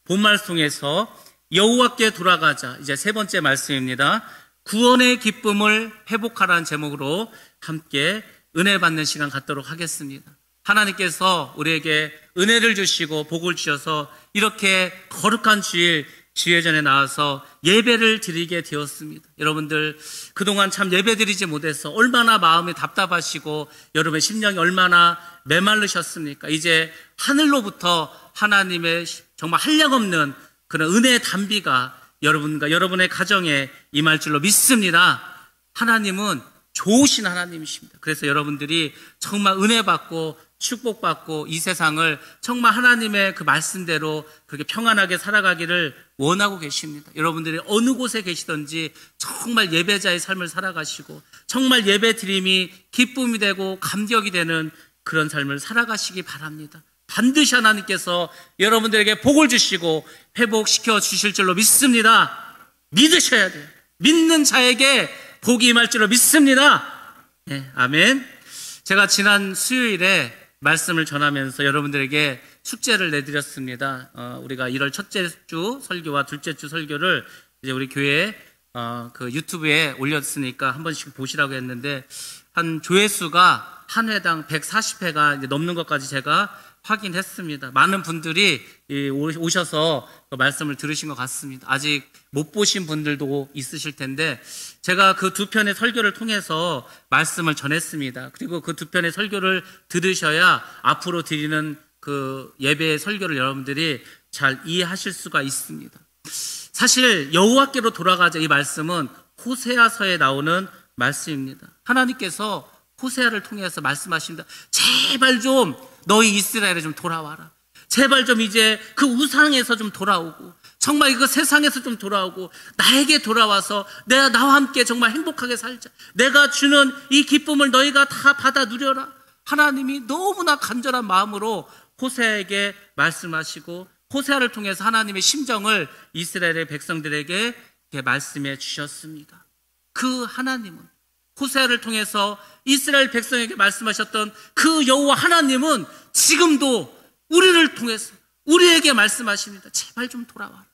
본말송에서 여호와께 돌아가자, 이제 세 번째 말씀입니다. 구원의 기쁨을 회복하라는 제목으로 함께 은혜 받는 시간 갖도록 하겠습니다. 하나님께서 우리에게 은혜를 주시고 복을 주셔서 이렇게 거룩한 주일 주일전에 나와서 예배를 드리게 되었습니다. 여러분들 그동안 참 예배 드리지 못해서 얼마나 마음이 답답하시고 여러분의 심령이 얼마나 메말르셨습니까? 이제 하늘로부터 하나님의 정말 한량없는 그런 은혜의 단비가 여러분과 여러분의 가정에 임할 줄로 믿습니다. 하나님은 좋으신 하나님이십니다. 그래서 여러분들이 정말 은혜 받고 축복받고 이 세상을 정말 하나님의 그 말씀대로 그렇게 평안하게 살아가기를 원하고 계십니다. 여러분들이 어느 곳에 계시든지 정말 예배자의 삶을 살아가시고 정말 예배 드림이 기쁨이 되고 감격이 되는 그런 삶을 살아가시기 바랍니다. 반드시 하나님께서 여러분들에게 복을 주시고 회복시켜 주실 줄로 믿습니다. 믿으셔야 돼요. 믿는 자에게 복이 임할 줄로 믿습니다. 네, 아멘. 제가 지난 수요일에 말씀을 전하면서 여러분들에게 숙제를 내드렸습니다. 우리가 1월 첫째 주 설교와 둘째 주 설교를 이제 우리 교회 그 유튜브에 올렸으니까 한 번씩 보시라고 했는데 한 조회수가 한 회당 140회가 이제 넘는 것까지 제가 확인했습니다. 많은 분들이 오셔서 그 말씀을 들으신 것 같습니다. 아직 못 보신 분들도 있으실 텐데 제가 그 두 편의 설교를 통해서 말씀을 전했습니다. 그리고 그 두 편의 설교를 들으셔야 앞으로 드리는 그 예배의 설교를 여러분들이 잘 이해하실 수가 있습니다. 사실 여호와께로 돌아가자 이 말씀은 호세아서에 나오는 말씀입니다. 하나님께서 호세아를 통해서 말씀하십니다. 제발 좀 너희 이스라엘에 좀 돌아와라. 제발 좀 이제 그 우상에서 좀 돌아오고 정말 이거 세상에서 좀 돌아오고 나에게 돌아와서 나와 함께 정말 행복하게 살자. 내가 주는 이 기쁨을 너희가 다 받아 누려라. 하나님이 너무나 간절한 마음으로 호세아에게 말씀하시고 호세아를 통해서 하나님의 심정을 이스라엘의 백성들에게 말씀해 주셨습니다. 그 하나님은 호세아를 통해서 이스라엘 백성에게 말씀하셨던 그 여호와 하나님은 지금도 우리를 통해서 우리에게 말씀하십니다. 제발 좀 돌아와라.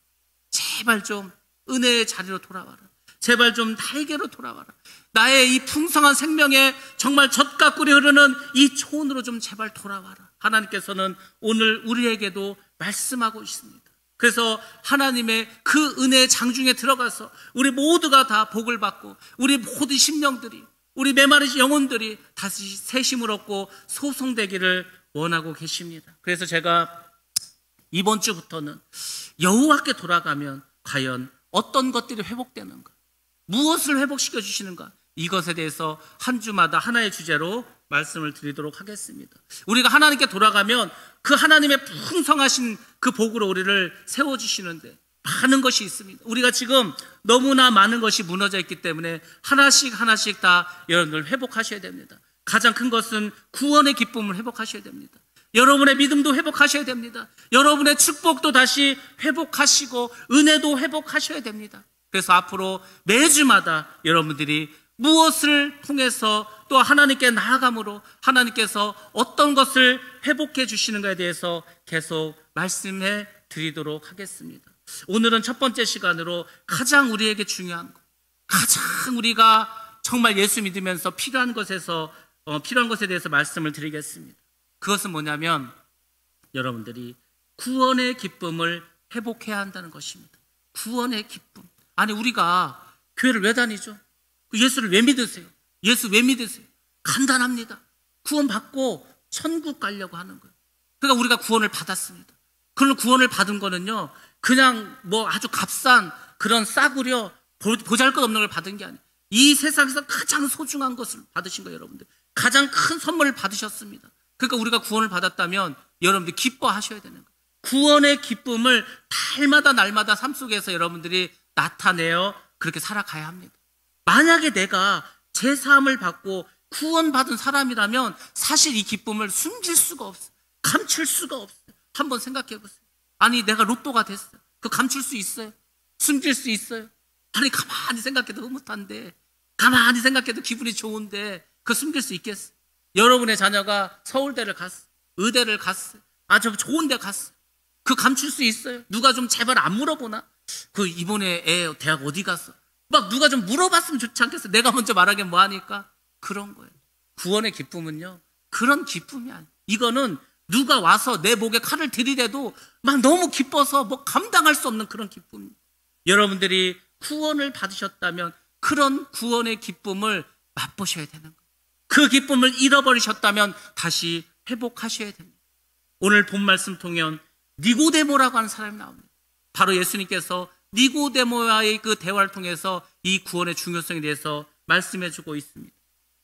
제발 좀 은혜의 자리로 돌아와라. 제발 좀 나에게로 돌아와라. 나의 이 풍성한 생명에 정말 젖과 꿀이 흐르는 이 초원으로 좀 제발 돌아와라. 하나님께서는 오늘 우리에게도 말씀하고 있습니다. 그래서 하나님의 그 은혜의 장중에 들어가서 우리 모두가 다 복을 받고 우리 모든 심령들이 우리 메마르신 영혼들이 다시 새 힘을 얻고 소송되기를 원하고 계십니다. 그래서 제가 이번 주부터는 여호와께 돌아가면 과연 어떤 것들이 회복되는가, 무엇을 회복시켜 주시는가, 이것에 대해서 한 주마다 하나의 주제로 말씀을 드리도록 하겠습니다. 우리가 하나님께 돌아가면 그 하나님의 풍성하신 그 복으로 우리를 세워주시는데 많은 것이 있습니다. 우리가 지금 너무나 많은 것이 무너져 있기 때문에 하나씩 다 여러분들 회복하셔야 됩니다. 가장 큰 것은 구원의 기쁨을 회복하셔야 됩니다. 여러분의 믿음도 회복하셔야 됩니다. 여러분의 축복도 다시 회복하시고 은혜도 회복하셔야 됩니다. 그래서 앞으로 매주마다 여러분들이 무엇을 통해서 또 하나님께 나아감으로 하나님께서 어떤 것을 회복해 주시는가에 대해서 계속 말씀해 드리도록 하겠습니다. 오늘은 첫 번째 시간으로 가장 우리에게 중요한 것, 가장 우리가 정말 예수 믿으면서 필요한 것에 대해서 말씀을 드리겠습니다. 그것은 뭐냐면 여러분들이 구원의 기쁨을 회복해야 한다는 것입니다. 구원의 기쁨. 아니 우리가 교회를 왜 다니죠? 예수를 왜 믿으세요? 예수 왜 믿으세요? 간단합니다. 구원 받고 천국 가려고 하는 거예요. 그러니까 우리가 구원을 받았습니다. 그런 구원을 받은 거는요, 그냥 뭐 아주 값싼 그런 싸구려 보잘것없는 걸 받은 게 아니에요. 이 세상에서 가장 소중한 것을 받으신 거예요, 여러분들. 가장 큰 선물을 받으셨습니다. 그러니까 우리가 구원을 받았다면 여러분들 기뻐하셔야 되는 거예요. 구원의 기쁨을 날마다 삶 속에서 여러분들이 나타내어 그렇게 살아가야 합니다. 만약에 내가 제사함을 받고 구원받은 사람이라면 사실 이 기쁨을 숨길 수가 없어요. 감출 수가 없어요. 한번 생각해 보세요. 아니 내가 로또가 됐어요. 그거 감출 수 있어요? 숨길 수 있어요? 아니 가만히 생각해도 흐뭇한데, 가만히 생각해도 기분이 좋은데 그거 숨길 수 있겠어요? 여러분의 자녀가 서울대를 갔어요. 의대를 갔어요. 아주 좋은 데 갔어요. 그 감출 수 있어요. 누가 좀 제발 안 물어보나? 그 이번에 애 대학 어디 갔어? 막 누가 좀 물어봤으면 좋지 않겠어? 내가 먼저 말하긴 뭐하니까? 그런 거예요. 구원의 기쁨은요, 그런 기쁨이 아니에요. 이거는 누가 와서 내 목에 칼을 들이대도 막 너무 기뻐서 뭐 감당할 수 없는 그런 기쁨이에요. 여러분들이 구원을 받으셨다면 그런 구원의 기쁨을 맛보셔야 되는 거예요. 그 기쁨을 잃어버리셨다면 다시 회복하셔야 됩니다. 오늘 본 말씀 통해 니고데모라고 하는 사람이 나옵니다. 바로 예수님께서 니고데모와의 그 대화를 통해서 이 구원의 중요성에 대해서 말씀해 주고 있습니다.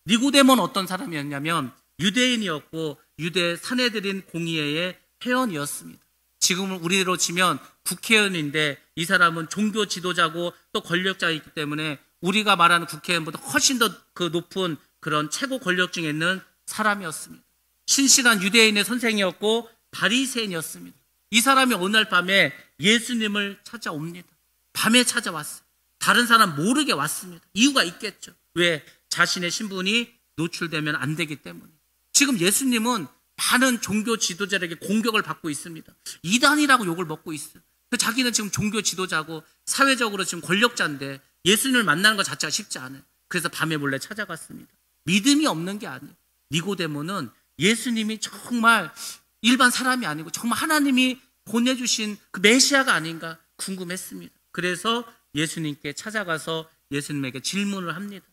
니고데모는 어떤 사람이었냐면 유대인이었고 유대 사내들인 공의회의 회원이었습니다. 지금은 우리로 치면 국회의원인데 이 사람은 종교 지도자고 또 권력자이기 때문에 우리가 말하는 국회의원보다 훨씬 더 그 높은 그런 최고 권력층에 있는 사람이었습니다. 신실한 유대인의 선생이었고 바리새인이었습니다. 이 사람이 어느 날 밤에 예수님을 찾아옵니다. 밤에 찾아왔어요. 다른 사람 모르게 왔습니다. 이유가 있겠죠. 왜? 자신의 신분이 노출되면 안 되기 때문에. 지금 예수님은 많은 종교 지도자에게 공격을 받고 있습니다. 이단이라고 욕을 먹고 있어요. 자기는 지금 종교 지도자고 사회적으로 지금 권력자인데 예수님을 만나는 것 자체가 쉽지 않아요. 그래서 밤에 몰래 찾아갔습니다. 믿음이 없는 게 아니에요. 니고데모는 예수님이 정말 일반 사람이 아니고 정말 하나님이 보내주신 그 메시아가 아닌가 궁금했습니다. 그래서 예수님께 찾아가서 예수님에게 질문을 합니다.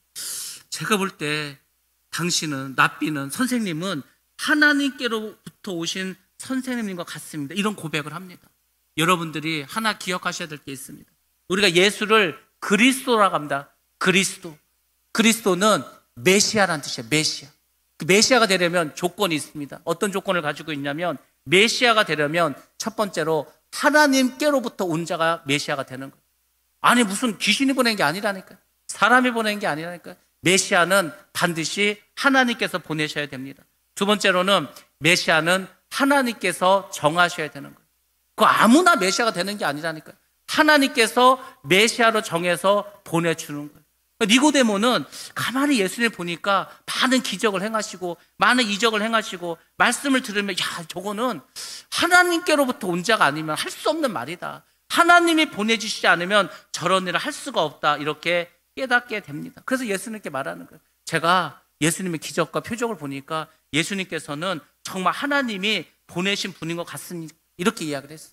제가 볼 때 당신은, 랍비는, 선생님은 하나님께로부터 오신 선생님과 같습니다. 이런 고백을 합니다. 여러분들이 하나 기억하셔야 될 게 있습니다. 우리가 예수를 그리스도라고 합니다. 그리스도. 그리스도는 메시아라는 뜻이에요. 메시아. 그 메시아가 되려면 조건이 있습니다. 어떤 조건을 가지고 있냐면 메시아가 되려면 첫 번째로 하나님께로부터 온 자가 메시아가 되는 거예요. 아니 무슨 귀신이 보낸 게 아니라니까요. 사람이 보낸 게 아니라니까요. 메시아는 반드시 하나님께서 보내셔야 됩니다. 두 번째로는 메시아는 하나님께서 정하셔야 되는 거예요. 그 아무나 메시아가 되는 게 아니라니까요. 하나님께서 메시아로 정해서 보내주는 거예요. 니고데모는 가만히 예수님을 보니까 많은 기적을 행하시고 많은 이적을 행하시고 말씀을 들으면 야 저거는 하나님께로부터 온 자가 아니면 할 수 없는 말이다. 하나님이 보내주시지 않으면 저런 일을 할 수가 없다. 이렇게 깨닫게 됩니다. 그래서 예수님께 말하는 거예요. 제가 예수님의 기적과 표적을 보니까 예수님께서는 정말 하나님이 보내신 분인 것 같습니다. 이렇게 이야기를 했어요.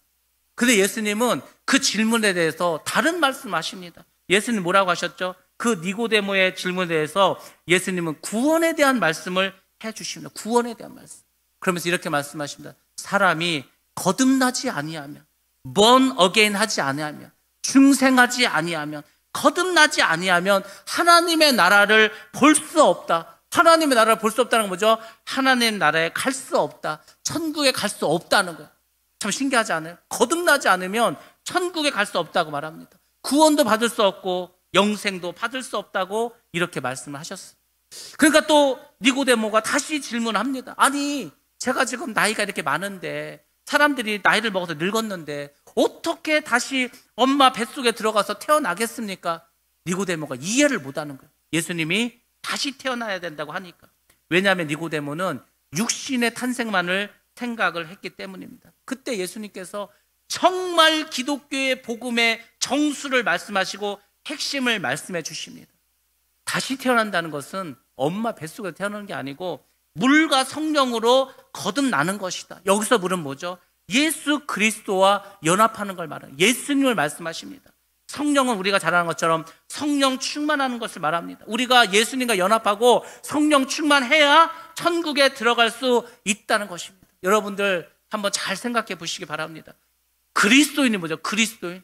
근데 예수님은 그 질문에 대해서 다른 말씀하십니다. 예수님 뭐라고 하셨죠? 그 니고데모의 질문에 대해서 예수님은 구원에 대한 말씀을 해주십니다. 구원에 대한 말씀. 그러면서 이렇게 말씀하십니다. 사람이 거듭나지 아니하면, born again 하지 아니하면, 중생하지 아니하면, 거듭나지 아니하면 하나님의 나라를 볼 수 없다. 하나님의 나라를 볼 수 없다는 건 뭐죠? 하나님의 나라에 갈 수 없다. 천국에 갈 수 없다는 거예요. 참 신기하지 않아요? 거듭나지 않으면 천국에 갈 수 없다고 말합니다. 구원도 받을 수 없고 영생도 받을 수 없다고 이렇게 말씀을 하셨어요. 그러니까 또 니고데모가 다시 질문합니다. 아니 제가 지금 나이가 이렇게 많은데 사람들이 나이를 먹어서 늙었는데 어떻게 다시 엄마 뱃속에 들어가서 태어나겠습니까? 니고데모가 이해를 못하는 거예요. 예수님이 다시 태어나야 된다고 하니까. 왜냐하면 니고데모는 육신의 탄생만을 생각을 했기 때문입니다. 그때 예수님께서 정말 기독교의 복음의 정수를 말씀하시고 핵심을 말씀해 주십니다. 다시 태어난다는 것은 엄마 뱃속에 태어나는 게 아니고 물과 성령으로 거듭나는 것이다. 여기서 물은 뭐죠? 예수 그리스도와 연합하는 걸 말해요. 예수님을 말씀하십니다. 성령은 우리가 잘 아는 것처럼 성령 충만하는 것을 말합니다. 우리가 예수님과 연합하고 성령 충만해야 천국에 들어갈 수 있다는 것입니다. 여러분들 한번 잘 생각해 보시기 바랍니다. 그리스도인이 뭐죠? 그리스도인.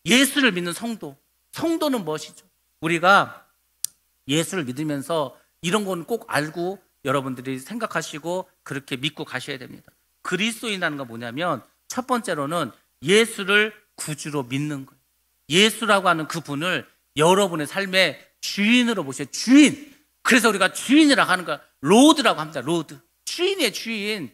예수를 믿는 성도. 성도는 무엇이죠? 우리가 예수를 믿으면서 이런 건 꼭 알고 여러분들이 생각하시고 그렇게 믿고 가셔야 됩니다. 그리스도인이라는 건 뭐냐면 첫 번째로는 예수를 구주로 믿는 거예요. 예수라고 하는 그분을 여러분의 삶의 주인으로 보셔요. 주인. 그래서 우리가 주인이라고 하는 거야. 로드라고 합니다. 로드. 주인이에요. 주인.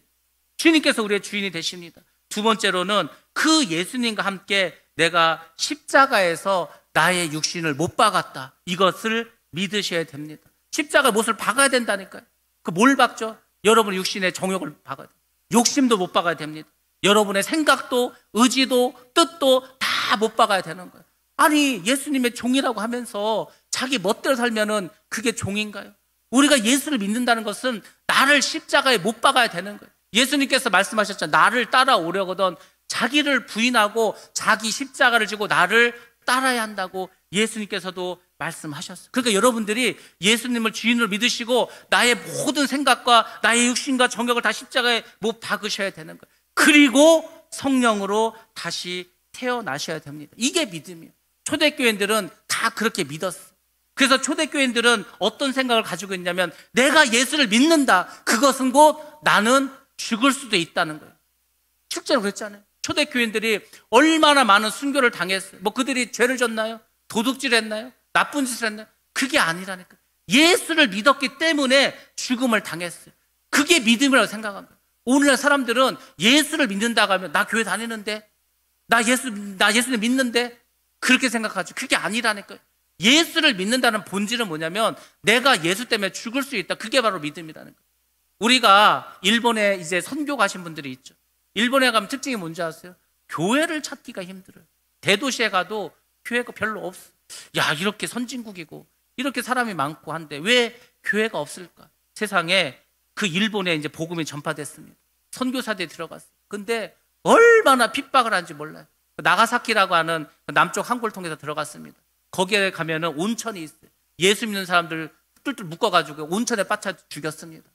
주님께서 우리의 주인이 되십니다. 두 번째로는 그 예수님과 함께 내가 십자가에서 나의 육신을 못 박았다. 이것을 믿으셔야 됩니다. 십자가 못을 박아야 된다니까요. 그 뭘 박죠? 여러분 육신의 정욕을 박아야 돼요. 욕심도 못 박아야 됩니다. 여러분의 생각도 의지도 뜻도 다 못 박아야 되는 거예요. 아니 예수님의 종이라고 하면서 자기 멋대로 살면은 그게 종인가요? 우리가 예수를 믿는다는 것은 나를 십자가에 못 박아야 되는 거예요. 예수님께서 말씀하셨잖아요. 나를 따라오려거든 자기를 부인하고 자기 십자가를 지고 나를 따라야 한다고 예수님께서도 말씀하셨어요. 그러니까 여러분들이 예수님을 주인으로 믿으시고 나의 모든 생각과 나의 육신과 정욕을 다 십자가에 못 박으셔야 되는 거예요. 그리고 성령으로 다시 태어나셔야 됩니다. 이게 믿음이에요. 초대교인들은 다 그렇게 믿었어요. 그래서 초대교인들은 어떤 생각을 가지고 있냐면 내가 예수를 믿는다. 그것은 곧 나는 죽을 수도 있다는 거예요. 실제로 그랬잖아요. 초대교인들이 얼마나 많은 순교를 당했어요. 뭐 그들이 죄를 졌나요? 도둑질했나요? 나쁜 짓을 했나요? 그게 아니라니까. 예수를 믿었기 때문에 죽음을 당했어요. 그게 믿음이라고 생각합니다. 오늘날 사람들은 예수를 믿는다고 하면 나 교회 다니는데 나 예수님 믿는데 그렇게 생각하죠. 그게 아니라니까요. 예수를 믿는다는 본질은 뭐냐면 내가 예수 때문에 죽을 수 있다. 그게 바로 믿음이라는 거예요. 우리가 일본에 이제 선교 가신 분들이 있죠. 일본에 가면 특징이 뭔지 아세요? 교회를 찾기가 힘들어요. 대도시에 가도 교회가 별로 없어. 야, 이렇게 선진국이고 이렇게 사람이 많고 한데 왜 교회가 없을까? 세상에 그 일본에 이제 복음이 전파됐습니다. 선교사들이 들어갔어요. 근데 얼마나 핍박을 하는지 몰라요. 나가사키라고 하는 남쪽 항구를 통해서 들어갔습니다. 거기에 가면은 온천이 있어요. 예수 믿는 사람들 뚫뚫 묶어가지고 온천에 빠쳐 죽였습니다.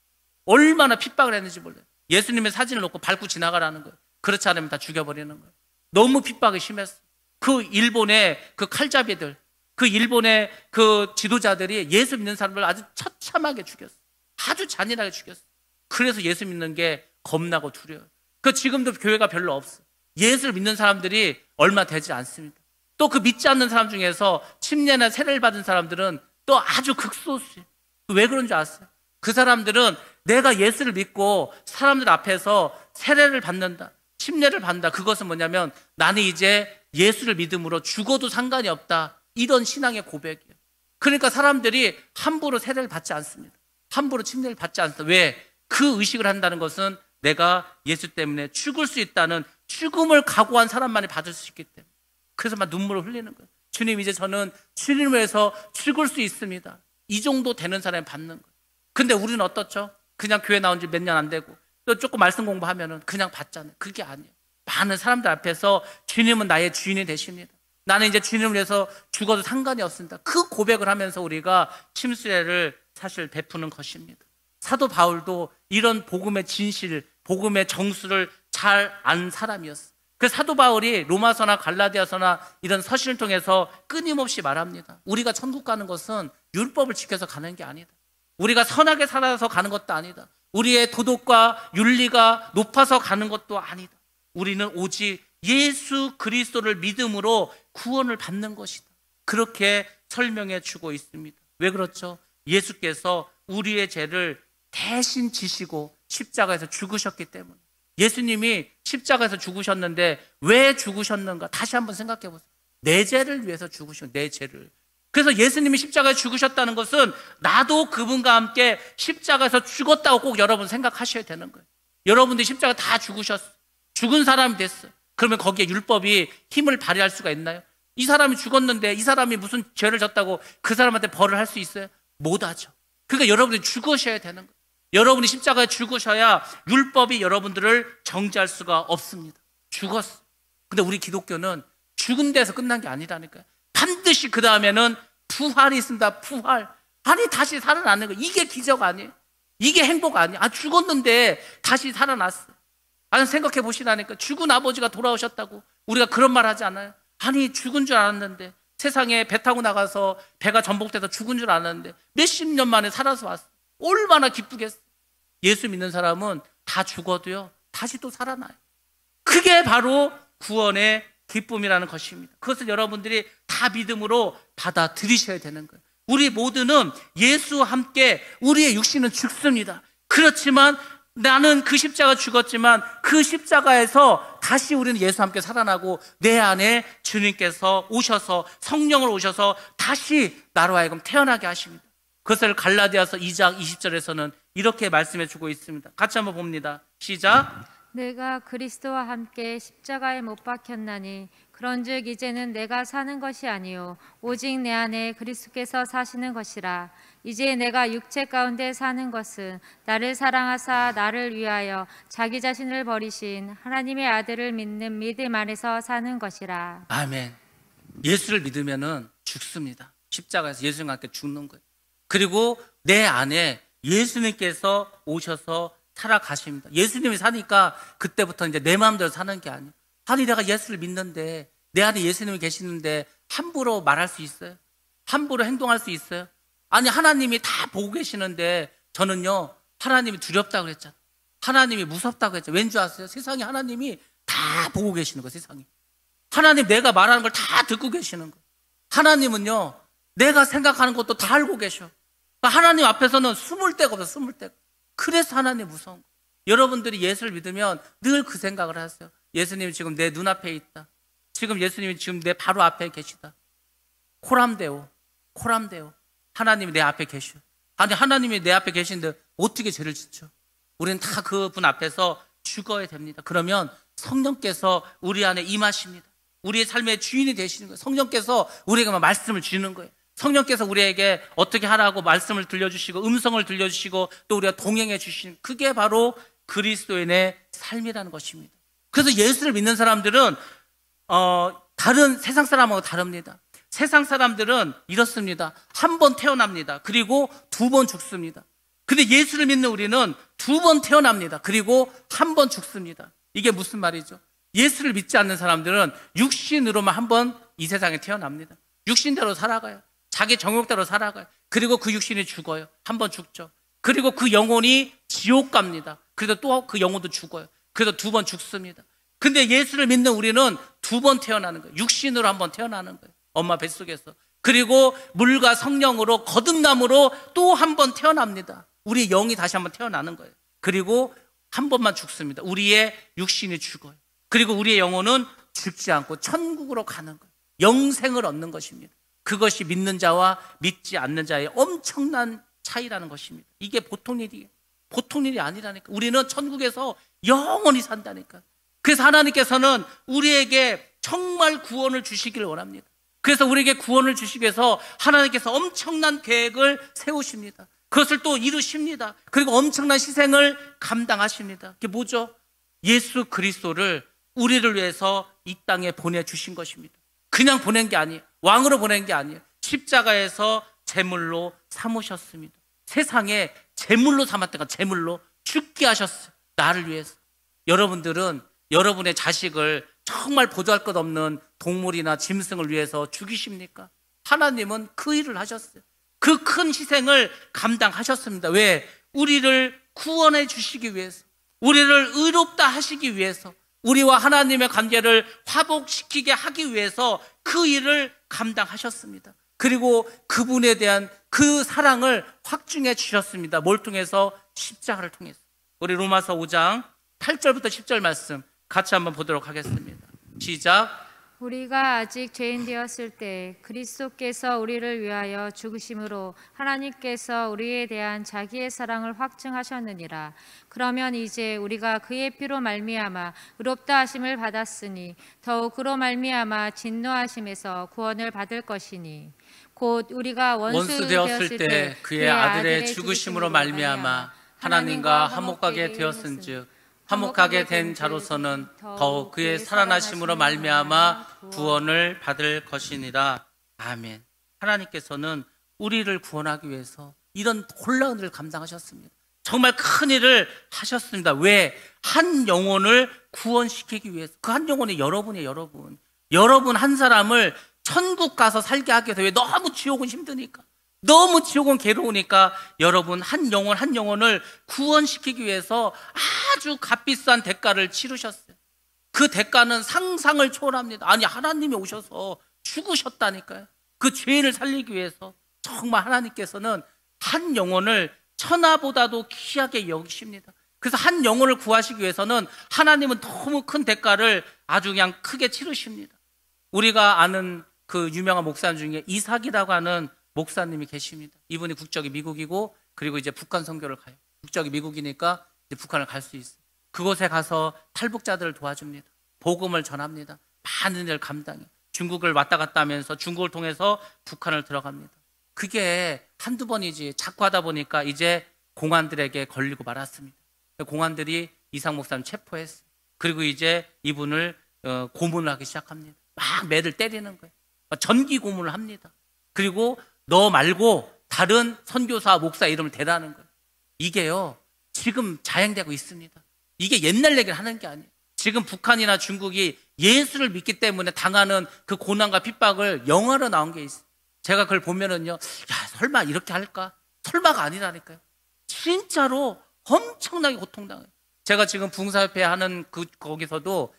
얼마나 핍박을 했는지 몰라요. 예수님의 사진을 놓고 밟고 지나가라는 거예요. 그렇지 않으면 다 죽여버리는 거예요. 너무 핍박이 심했어요. 그 일본의 그 칼잡이들, 그 일본의 그 지도자들이 예수 믿는 사람들을 아주 처참하게 죽였어요. 아주 잔인하게 죽였어요. 그래서 예수 믿는 게 겁나고 두려워요. 그 지금도 교회가 별로 없어요. 예수를 믿는 사람들이 얼마 되지 않습니다. 또 그 믿지 않는 사람 중에서 침례나 세례를 받은 사람들은 또 아주 극소수예요. 왜 그런 줄 아세요? 그 사람들은 내가 예수를 믿고 사람들 앞에서 세례를 받는다, 침례를 받는다. 그것은 뭐냐면 나는 이제 예수를 믿음으로 죽어도 상관이 없다. 이런 신앙의 고백이에요. 그러니까 사람들이 함부로 세례를 받지 않습니다. 함부로 침례를 받지 않습니다. 왜? 그 의식을 한다는 것은 내가 예수 때문에 죽을 수 있다는 죽음을 각오한 사람만이 받을 수 있기 때문에. 그래서 막 눈물을 흘리는 거예요. 주님, 이제 저는 주님을 위해서 죽을 수 있습니다. 이 정도 되는 사람이 받는 거예요. 근데 우리는 어떻죠? 그냥 교회 나온 지 몇 년 안 되고 또 조금 말씀 공부하면은 그냥 받잖아요. 그게 아니에요. 많은 사람들 앞에서 주님은 나의 주인이 되십니다. 나는 이제 주님을 위해서 죽어도 상관이 없습니다. 그 고백을 하면서 우리가 침수례를 사실 베푸는 것입니다. 사도 바울도 이런 복음의 진실, 복음의 정수를 잘 안 사람이었어요. 그 사도 바울이 로마서나 갈라디아서나 이런 서신을 통해서 끊임없이 말합니다. 우리가 천국 가는 것은 율법을 지켜서 가는 게 아니다. 우리가 선하게 살아서 가는 것도 아니다. 우리의 도덕과 윤리가 높아서 가는 것도 아니다. 우리는 오직 예수 그리스도를 믿음으로 구원을 받는 것이다. 그렇게 설명해 주고 있습니다. 왜 그렇죠? 예수께서 우리의 죄를 대신 지시고 십자가에서 죽으셨기 때문에. 예수님이 십자가에서 죽으셨는데 왜 죽으셨는가? 다시 한번 생각해 보세요. 내 죄를 위해서 죽으신, 내 죄를. 그래서 예수님이 십자가에 죽으셨다는 것은 나도 그분과 함께 십자가에서 죽었다고 꼭 여러분 생각하셔야 되는 거예요. 여러분들이 십자가 다 죽으셨어요. 죽은 사람이 됐어요. 그러면 거기에 율법이 힘을 발휘할 수가 있나요? 이 사람이 죽었는데 이 사람이 무슨 죄를 졌다고 그 사람한테 벌을 할 수 있어요? 못하죠. 그러니까 여러분이 죽으셔야 되는 거예요. 여러분이 십자가에 죽으셔야 율법이 여러분들을 정죄할 수가 없습니다. 죽었어. 근데 우리 기독교는 죽은 데서 끝난 게 아니라니까요. 반드시 그 다음에는 부활이 있습니다. 부활. 아니 다시 살아나는 거. 이게 기적 아니에요? 이게 행복 아니에요? 아, 죽었는데 다시 살아났어. 아니 생각해 보시라니까. 죽은 아버지가 돌아오셨다고 우리가 그런 말 하지 않아요? 아니 죽은 줄 알았는데, 세상에 배 타고 나가서 배가 전복돼서 죽은 줄 알았는데 몇십 년 만에 살아서 왔어. 얼마나 기쁘겠어. 예수 믿는 사람은 다 죽어도요 다시 또 살아나요. 그게 바로 구원의 기쁨이라는 것입니다. 그것을 여러분들이 다 믿음으로 받아들이셔야 되는 거예요. 우리 모두는 예수와 함께 우리의 육신은 죽습니다. 그렇지만 나는 그 십자가 죽었지만 그 십자가에서 다시 우리는 예수와 함께 살아나고 내 안에 주님께서 오셔서 성령을 오셔서 다시 나로 하여금 태어나게 하십니다. 그것을 갈라디아서 2장 20절에서는 이렇게 말씀해 주고 있습니다. 같이 한번 봅니다. 시작. 내가 그리스도와 함께 십자가에 못 박혔나니 그런즉 이제는 내가 사는 것이 아니요 오직 내 안에 그리스도께서 사시는 것이라. 이제 내가 육체 가운데 사는 것은 나를 사랑하사 나를 위하여 자기 자신을 버리신 하나님의 아들을 믿는 믿음 안에서 사는 것이라. 아멘. 예수를 믿으면은 죽습니다. 십자가에서 예수님과 함께 죽는 거예요. 그리고 내 안에 예수님께서 오셔서 살아가십니다. 예수님이 사니까 그때부터 이제 내 마음대로 사는 게 아니에요. 아니 내가 예수를 믿는데 내 안에 예수님이 계시는데 함부로 말할 수 있어요? 함부로 행동할 수 있어요? 아니 하나님이 다 보고 계시는데 저는요 하나님이 두렵다고 그랬잖아요. 하나님이 무섭다고 했죠. 왠 줄 아세요? 세상에 하나님이 다 보고 계시는 거예요. 세상에 하나님 내가 말하는 걸 다 듣고 계시는 거예요. 하나님은요 내가 생각하는 것도 다 알고 계셔. 그러니까 하나님 앞에서는 숨을 데가 없어. 숨을 데가. 그래서 하나님 무서운 거예요. 여러분들이 예수를 믿으면 늘 그 생각을 하세요. 예수님이 지금 내 눈앞에 있다. 지금 예수님이 지금 내 바로 앞에 계시다. 코람데오 코람데오. 하나님이 내 앞에 계셔. 아니 하나님이 내 앞에 계신데 어떻게 죄를 짓죠? 우리는 다 그분 앞에서 죽어야 됩니다. 그러면 성령께서 우리 안에 임하십니다. 우리의 삶의 주인이 되시는 거예요. 성령께서 우리에게 말씀을 주는 거예요. 성령께서 우리에게 어떻게 하라고 말씀을 들려주시고 음성을 들려주시고 또 우리가 동행해 주시는, 그게 바로 그리스도인의 삶이라는 것입니다. 그래서 예수를 믿는 사람들은 다른 세상 사람하고 다릅니다. 세상 사람들은 이렇습니다. 한 번 태어납니다. 그리고 두 번 죽습니다. 근데 예수를 믿는 우리는 두 번 태어납니다. 그리고 한 번 죽습니다. 이게 무슨 말이죠? 예수를 믿지 않는 사람들은 육신으로만 한 번 이 세상에 태어납니다. 육신대로 살아가요. 자기 정욕대로 살아가요. 그리고 그 육신이 죽어요. 한 번 죽죠. 그리고 그 영혼이 지옥 갑니다. 그래서 또 그 영혼도 죽어요. 그래서 두 번 죽습니다. 근데 예수를 믿는 우리는 두 번 태어나는 거예요. 육신으로 한 번 태어나는 거예요. 엄마 뱃속에서. 그리고 물과 성령으로 거듭남으로 또 한 번 태어납니다. 우리 영이 다시 한 번 태어나는 거예요. 그리고 한 번만 죽습니다. 우리의 육신이 죽어요. 그리고 우리의 영혼은 죽지 않고 천국으로 가는 거예요. 영생을 얻는 것입니다. 그것이 믿는 자와 믿지 않는 자의 엄청난 차이라는 것입니다. 이게 보통 일이에요. 보통 일이 아니라니까. 우리는 천국에서 영원히 산다니까. 그래서 하나님께서는 우리에게 정말 구원을 주시기를 원합니다. 그래서 우리에게 구원을 주시기 위해서 하나님께서 엄청난 계획을 세우십니다. 그것을 또 이루십니다. 그리고 엄청난 희생을 감당하십니다. 그게 뭐죠? 예수 그리스도를 우리를 위해서 이 땅에 보내주신 것입니다. 그냥 보낸 게 아니에요. 왕으로 보낸 게 아니에요. 십자가에서 제물로 삼으셨습니다. 세상에 제물로 삼았다가 제물로 죽게 하셨어요. 나를 위해서. 여러분들은 여러분의 자식을 정말 보잘 것 없는 동물이나 짐승을 위해서 죽이십니까? 하나님은 그 일을 하셨어요. 그 큰 희생을 감당하셨습니다. 왜? 우리를 구원해 주시기 위해서, 우리를 의롭다 하시기 위해서, 우리와 하나님의 관계를 화복시키게 하기 위해서 그 일을 감당하셨습니다. 그리고 그분에 대한 그 사랑을 확증해 주셨습니다. 뭘 통해서? 십자가를 통해서. 우리 로마서 5장 8절부터 10절 말씀 같이 한번 보도록 하겠습니다. 시작. 우리가 아직 죄인 되었을 때 그리스도께서 우리를 위하여 죽으심으로 하나님께서 우리에 대한 자기의 사랑을 확증하셨느니라. 그러면 이제 우리가 그의 피로 말미암아 의롭다 하심을 받았으니 더욱 그로 말미암아 진노하심에서 구원을 받을 것이니 곧 우리가 원수 되었을 때 그의 아들의 죽으심으로 말미암아 하나님과 화목하게 되었은즉 화목하게 된 자로서는 더욱 그의 살아나심으로 말미암아 구원을 받을 것이니라. 아멘. 하나님께서는 우리를 구원하기 위해서 이런 놀라운 일을 감당하셨습니다. 정말 큰 일을 하셨습니다. 왜? 한 영혼을 구원시키기 위해서. 그 한 영혼이 여러분이에요. 여러분. 여러분 한 사람을 천국 가서 살게 하기 위해서. 왜? 너무 지옥은 힘드니까, 너무 지옥은 괴로우니까 여러분 한 영혼 한 영혼을 구원시키기 위해서 아주 값비싼 대가를 치르셨어요. 그 대가는 상상을 초월합니다. 아니 하나님이 오셔서 죽으셨다니까요. 그 죄인을 살리기 위해서. 정말 하나님께서는 한 영혼을 천하보다도 귀하게 여기십니다. 그래서 한 영혼을 구하시기 위해서는 하나님은 너무 큰 대가를 아주 그냥 크게 치르십니다. 우리가 아는 그 유명한 목사 중에 이삭이라고 하는 목사님이 계십니다. 이분이 국적이 미국이고 그리고 이제 북한 선교를 가요. 국적이 미국이니까 이제 북한을 갈 수 있어요. 그곳에 가서 탈북자들을 도와줍니다. 복음을 전합니다. 많은 일을 감당해요. 중국을 왔다 갔다 하면서 중국을 통해서 북한을 들어갑니다. 그게 한두 번이지 자꾸 하다 보니까 이제 공안들에게 걸리고 말았습니다. 공안들이 이상 목사님 체포했어요. 그리고 이제 이분을 고문을 하기 시작합니다. 막 매를 때리는 거예요. 전기 고문을 합니다. 그리고 너 말고 다른 선교사 목사 이름을 대라는 거예요. 이게요 지금 자행되고 있습니다. 이게 옛날 얘기를 하는 게 아니에요. 지금 북한이나 중국이 예수를 믿기 때문에 당하는 그 고난과 핍박을 영화로 나온 게 있어요. 제가 그걸 보면은요, 야 설마 이렇게 할까? 설마가 아니라니까요. 진짜로 엄청나게 고통당해요. 제가 지금 붕사협회 하는 거기서도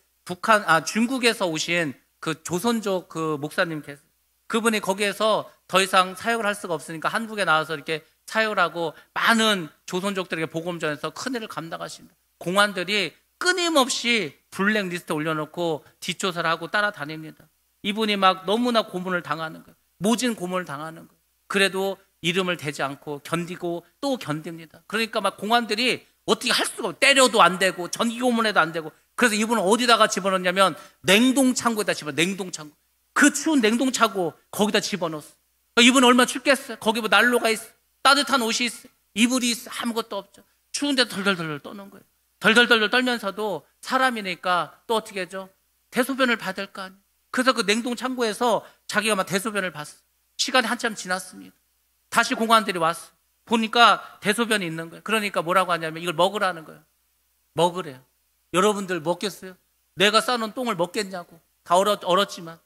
중국에서 오신 그 조선족 그 목사님께서 그분이 거기에서 더 이상 사역을 할 수가 없으니까 한국에 나와서 이렇게 사역을 하고 많은 조선족들에게 복음 전해서 큰일을 감당하십니다. 공안들이 끊임없이 블랙리스트에 올려놓고 뒷조사를 하고 따라다닙니다. 이분이 막 너무나 고문을 당하는 거예요. 모진 고문을 당하는 거예요. 그래도 이름을 대지 않고 견디고 또 견딥니다. 그러니까 막 공안들이 어떻게 할 수가 없어요. 때려도 안 되고 전기 고문해도 안 되고. 그래서 이분은 어디다가 집어넣냐면 냉동창고에다 냉동창고. 그 추운 냉동창고 거기다 집어넣었어. 이분은 얼마나 춥겠어요. 거기 뭐 난로가 있어. 따뜻한 옷이 있어. 이불이 있어. 아무것도 없죠. 추운데 덜덜덜 떠는 거예요. 덜덜덜 떨면서도 사람이니까 또 어떻게 하죠? 대소변을 받을 거 아니에요. 그래서 그 냉동창고에서 자기가 막 대소변을 봤어. 시간이 한참 지났습니다. 다시 공안들이 왔어. 보니까 대소변이 있는 거예요. 그러니까 뭐라고 하냐면 이걸 먹으라는 거예요. 먹으래요. 여러분들 먹겠어요? 내가 싸놓은 똥을 먹겠냐고. 다 얼었지만.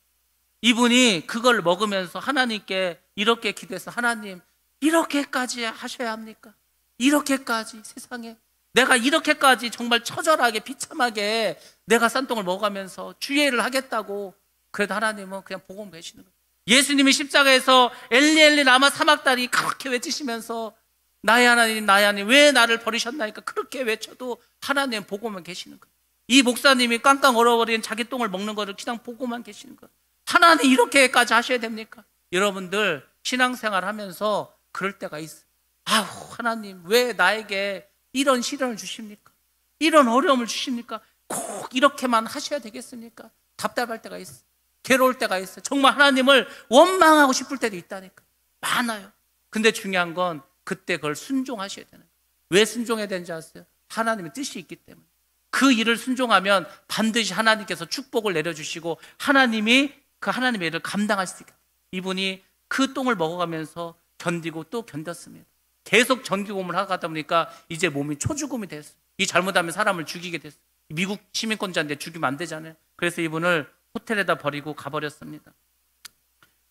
이분이 그걸 먹으면서 하나님께 이렇게 기도해서 하나님 이렇게까지 하셔야 합니까? 이렇게까지 세상에 내가 이렇게까지 정말 처절하게 비참하게 내가 싼 똥을 먹으면서 주의를 하겠다고. 그래도 하나님은 그냥 보고 계시는 거예요. 예수님이 십자가에서 엘리 엘리 라마 사막다리 그렇게 외치시면서 나의 하나님 왜 나를 버리셨나니까 그렇게 외쳐도 하나님 보고만 계시는 거예요. 이 목사님이 깡깡 얼어버린 자기 똥을 먹는 거를 그냥 보고만 계시는 거예요. 하나님 이렇게까지 하셔야 됩니까? 여러분들 신앙생활 하면서 그럴 때가 있어요. 아우 하나님 왜 나에게 이런 시련을 주십니까? 이런 어려움을 주십니까? 꼭 이렇게만 하셔야 되겠습니까? 답답할 때가 있어요. 괴로울 때가 있어요. 정말 하나님을 원망하고 싶을 때도 있다니까. 많아요. 근데 중요한 건 그때 그걸 순종하셔야 되는 거예요. 왜 순종해야 되는지 아세요? 하나님의 뜻이 있기 때문에. 그 일을 순종하면 반드시 하나님께서 축복을 내려주시고 하나님이 그 하나님의 일을 감당할 수 있게. 이분이 그 똥을 먹어가면서 견디고 또 견뎠습니다. 계속 전기고문을 하다 보니까 이제 몸이 초죽음이 됐어요. 이 잘못하면 사람을 죽이게 됐어요. 미국 시민권자인데 죽이면 안 되잖아요. 그래서 이분을 호텔에다 버리고 가버렸습니다.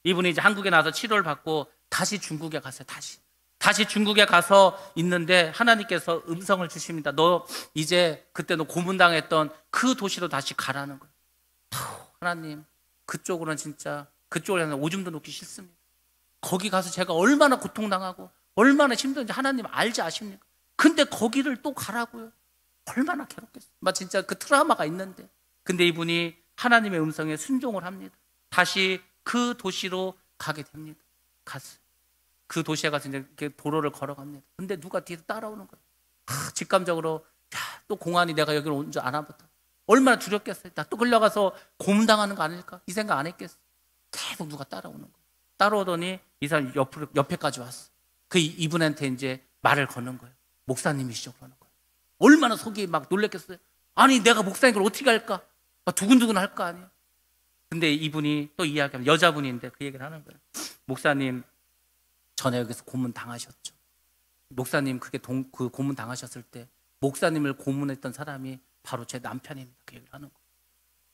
이분이 이제 한국에 나와서 치료를 받고 다시 중국에 갔어요. 다시 중국에 가서 있는데 하나님께서 음성을 주십니다. 너 이제 그때 너 고문당했던 그 도시로 다시 가라는 거예요. 하나님 그쪽으로는 진짜 그쪽으로 오줌도 놓기 싫습니다. 거기 가서 제가 얼마나 고통당하고 얼마나 힘든지 하나님 알지 아십니까? 근데 거기를 또 가라고요? 얼마나 괴롭겠어요. 막 진짜 그 트라우마가 있는데. 근데 이분이 하나님의 음성에 순종을 합니다. 다시 그 도시로 가게 됩니다. 갔어요. 그 도시에 가서 이제 이렇게 도로를 걸어갑니다. 근데 누가 뒤에서 따라오는 거예요. 직감적으로 또 공안이 내가 여기로 온 줄 아나 보다. 얼마나 두렵겠어요. 나 또 끌려가서 고문당하는 거 아닐까? 이 생각 안 했겠어요. 계속 누가 따라오는 거예요. 따라오더니 이 사람 옆에까지 왔어. 그 이분한테 이제 말을 거는 거예요. 목사님이시죠? 그러는 거예요. 얼마나 속이 막 놀랬겠어요. 아니 내가 목사인 걸 어떻게 할까? 막 두근두근 할 거 아니에요. 근데 이분이 또 이야기하면 여자분인데 그 얘기를 하는 거예요. 목사님 전에 여기서 고문 당하셨죠. 목사님 그 고문 당하셨을 때 목사님을 고문했던 사람이 바로 제 남편입니다. 그 얘기를 하는 거예요.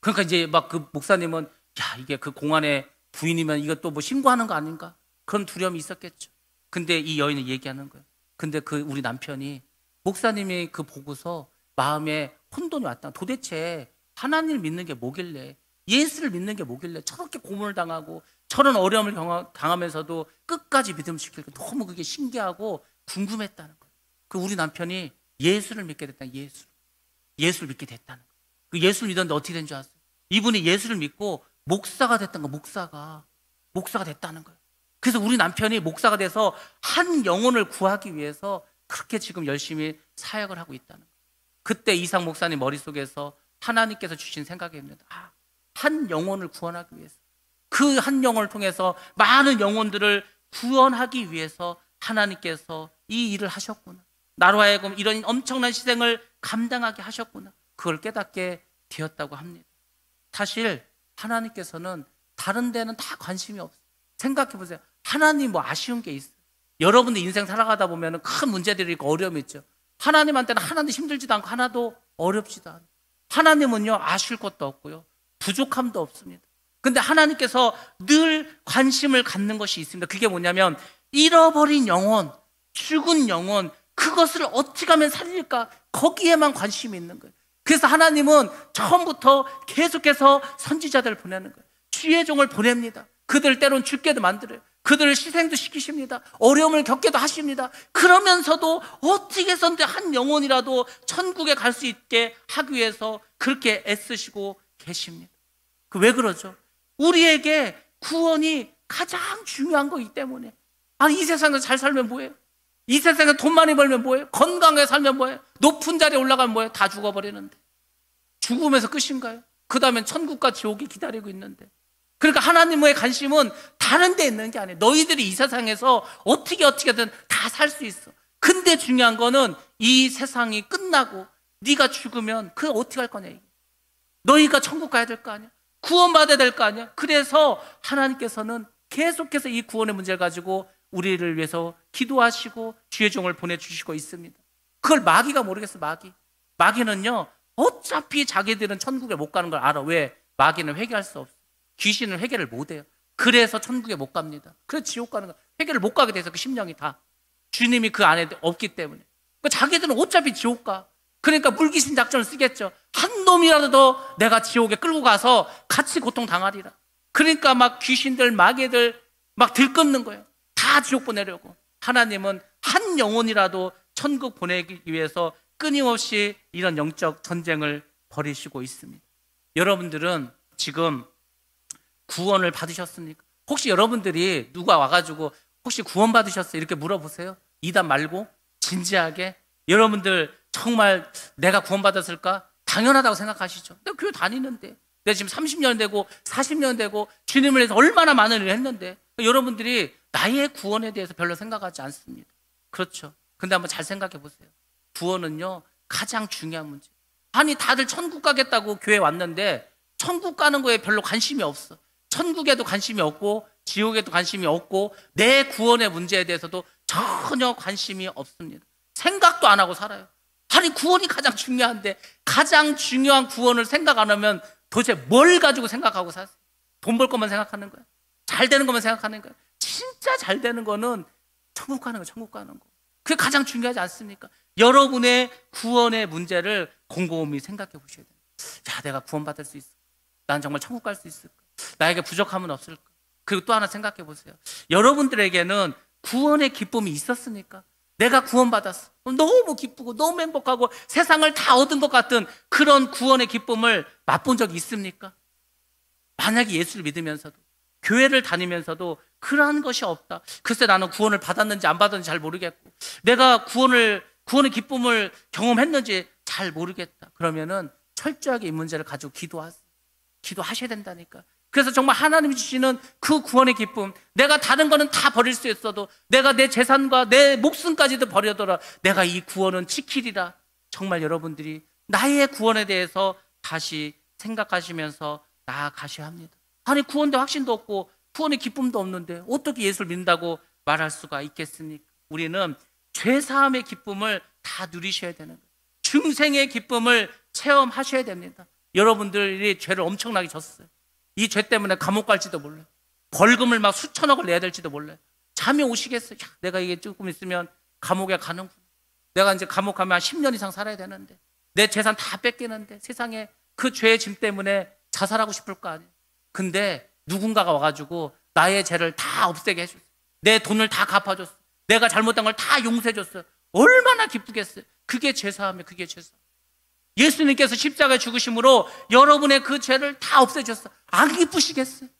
그러니까 이제 막 그 목사님은 야 이게 그 공안의 부인이면 이것도 뭐 신고하는 거 아닌가? 그런 두려움이 있었겠죠. 근데 이 여인은 얘기하는 거예요. 근데 그 우리 남편이 목사님이 그 보고서 마음에 혼돈이 왔다. 도대체 하나님을 믿는 게 뭐길래 예수를 믿는 게 뭐길래 저렇게 고문을 당하고 저런 어려움을 당하면서도 끝까지 믿음을 지킬까 너무 그게 신기하고 궁금했다는 거예요. 그 우리 남편이 예수를 믿게 됐다. 예수를 믿게 됐다는 거예요. 그 예수를 믿었는데 어떻게 된 줄 아세요? 이분이 예수를 믿고 목사가 됐다는 거예요. 목사가 됐다는 거예요. 그래서 우리 남편이 목사가 돼서 한 영혼을 구하기 위해서 그렇게 지금 열심히 사역을 하고 있다는 거예요. 그때 이상 목사님 머릿속에서 하나님께서 주신 생각입니다. 한 영혼을 구원하기 위해서, 그 한 영혼을 통해서 많은 영혼들을 구원하기 위해서 하나님께서 이 일을 하셨구나. 나로 하여금 이런 엄청난 희생을 감당하게 하셨구나. 그걸 깨닫게 되었다고 합니다. 사실 하나님께서는 다른 데는 다 관심이 없어요. 생각해 보세요. 하나님 뭐 아쉬운 게 있어요? 여러분들 인생 살아가다 보면 큰 문제들이 있고 어려움이 있죠. 하나님한테는 하나도 힘들지도 않고 하나도 어렵지도 않아요. 하나님은요, 아쉬울 것도 없고요, 부족함도 없습니다. 근데 하나님께서 늘 관심을 갖는 것이 있습니다. 그게 뭐냐면 잃어버린 영혼, 죽은 영혼, 그것을 어떻게 하면 살릴까, 거기에만 관심이 있는 거예요. 그래서 하나님은 처음부터 계속해서 선지자들을 보내는 거예요. 주의 종을 보냅니다. 그들 때론 죽게도 만들어요. 그들을 희생도 시키십니다. 어려움을 겪게도 하십니다. 그러면서도 어떻게 해서든 한 영혼이라도 천국에 갈 수 있게 하기 위해서 그렇게 애쓰시고 계십니다. 왜 그러죠? 우리에게 구원이 가장 중요한 거기 때문에. 아니, 이 세상에서 잘 살면 뭐예요? 이 세상에서 돈 많이 벌면 뭐예요? 건강하게 살면 뭐예요? 높은 자리에 올라가면 뭐예요? 다 죽어버리는데. 죽으면서 끝인가요? 그 다음엔 천국과 지옥이 기다리고 있는데. 그러니까 하나님의 관심은 다른 데 있는 게 아니에요. 너희들이 이 세상에서 어떻게든 다 살 수 있어. 근데 중요한 거는 이 세상이 끝나고 네가 죽으면 그거 어떻게 할 거냐. 너희가 천국 가야 될 거 아니야? 구원받아야 될 거 아니야? 그래서 하나님께서는 계속해서 이 구원의 문제를 가지고 우리를 위해서 기도하시고 주의 종을 보내주시고 있습니다. 그걸 마귀가 모르겠어. 마귀는요, 어차피 자기들은 천국에 못 가는 걸 알아. 왜? 마귀는 회개할 수 없어. 귀신은 회개를 못 해요. 그래서 천국에 못 갑니다. 그래서 지옥 가는 거, 회개를 못 가게 돼서 그 심령이 다 주님이 그 안에 없기 때문에. 그러니까 자기들은 어차피 지옥 가. 그러니까 물귀신 작전을 쓰겠죠. 한 놈이라도 더 내가 지옥에 끌고 가서 같이 고통당하리라. 그러니까 막 귀신들, 마귀들 막 들끓는 거예요. 다 지옥 보내려고. 하나님은 한 영혼이라도 천국 보내기 위해서 끊임없이 이런 영적 전쟁을 벌이시고 있습니다. 여러분들은 지금 구원을 받으셨습니까? 혹시 여러분들이 누가 와가지고 혹시 구원 받으셨어요? 이렇게 물어보세요. 이단 말고 진지하게. 여러분들 정말 내가 구원 받았을까? 당연하다고 생각하시죠. 내가 교회 다니는데, 내가 지금 30년 되고 40년 되고 주님을 위해서 얼마나 많은 일을 했는데, 여러분들이 나의 구원에 대해서 별로 생각하지 않습니다. 그렇죠. 근데 한번 잘 생각해 보세요. 구원은요, 가장 중요한 문제. 아니, 다들 천국 가겠다고 교회 왔는데 천국 가는 거에 별로 관심이 없어. 천국에도 관심이 없고 지옥에도 관심이 없고 내 구원의 문제에 대해서도 전혀 관심이 없습니다. 생각도 안 하고 살아요. 아니, 구원이 가장 중요한데 가장 중요한 구원을 생각 안 하면 도대체 뭘 가지고 생각하고 사세요? 돈 벌 것만 생각하는 거예요? 잘 되는 것만 생각하는 거예요? 진짜 잘 되는 거는 천국 가는 거예요. 천국 가는 거. 그게 가장 중요하지 않습니까? 여러분의 구원의 문제를 곰곰이 생각해 보셔야 돼요. 야, 내가 구원받을 수 있을까? 난 정말 천국 갈 수 있을까? 나에게 부족함은 없을까? 그리고 또 하나 생각해 보세요. 여러분들에게는 구원의 기쁨이 있었습니까? 내가 구원받았어. 너무 기쁘고 너무 행복하고 세상을 다 얻은 것 같은 그런 구원의 기쁨을 맛본 적이 있습니까? 만약에 예수를 믿으면서도 교회를 다니면서도 그러한 것이 없다. 글쎄, 나는 구원을 받았는지 안 받았는지 잘 모르겠고 내가 구원의 기쁨을 경험했는지 잘 모르겠다. 그러면은 철저하게 이 문제를 가지고 기도하셔야 된다니까. 그래서 정말 하나님이 주시는 그 구원의 기쁨, 내가 다른 거는 다 버릴 수 있어도 내가 내 재산과 내 목숨까지도 버려더라 내가 이 구원은 지키리라. 정말 여러분들이 나의 구원에 대해서 다시 생각하시면서 나아가셔야 합니다. 아니, 구원대 확신도 없고 구원의 기쁨도 없는데 어떻게 예수를 믿는다고 말할 수가 있겠습니까? 우리는 죄사함의 기쁨을 다 누리셔야 되는 거예요. 중생의 기쁨을 체험하셔야 됩니다. 여러분들이 죄를 엄청나게 졌어요. 이 죄 때문에 감옥 갈지도 몰라요. 벌금을 막 수천억을 내야 될지도 몰라요. 잠이 오시겠어요. 야, 내가 이게 조금 있으면 감옥에 가는구나. 내가 이제 감옥 가면 한 10년 이상 살아야 되는데 내 재산 다 뺏기는데 세상에 그 죄의 짐 때문에 자살하고 싶을 거 아니에요. 근데 누군가가 와가지고 나의 죄를 다 없애게 해줬어요. 내 돈을 다 갚아줬어요. 내가 잘못한 걸 다 용서해줬어요. 얼마나 기쁘겠어요. 그게 죄사함이에요. 그게 죄사함. 예수님께서 십자가에 죽으심으로 여러분의 그 죄를 다 없애줬어요. 안 기쁘시겠어요?